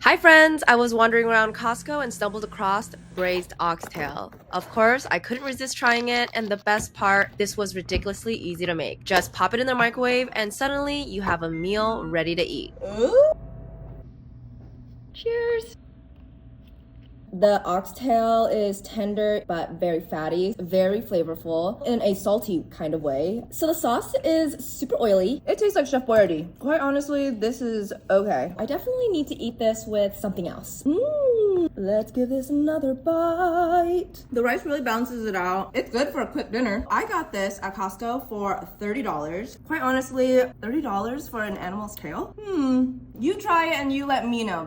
Hi friends! I was wandering around Costco and stumbled across braised oxtail. Of course, I couldn't resist trying it, and the best part, this was ridiculously easy to make. Just pop it in the microwave and suddenly you have a meal ready to eat. Ooh. Cheers! The oxtail is tender but very fatty, very flavorful in a salty kind of way. So the sauce is super oily. It tastes like Chef Boyardee. Quite honestly, this is okay. I definitely need to eat this with something else. Let's give this another bite. The rice really balances it out. It's good for a quick dinner. I got this at Costco for $30. Quite honestly, $30 for an animal's tail? You try it and you let me know.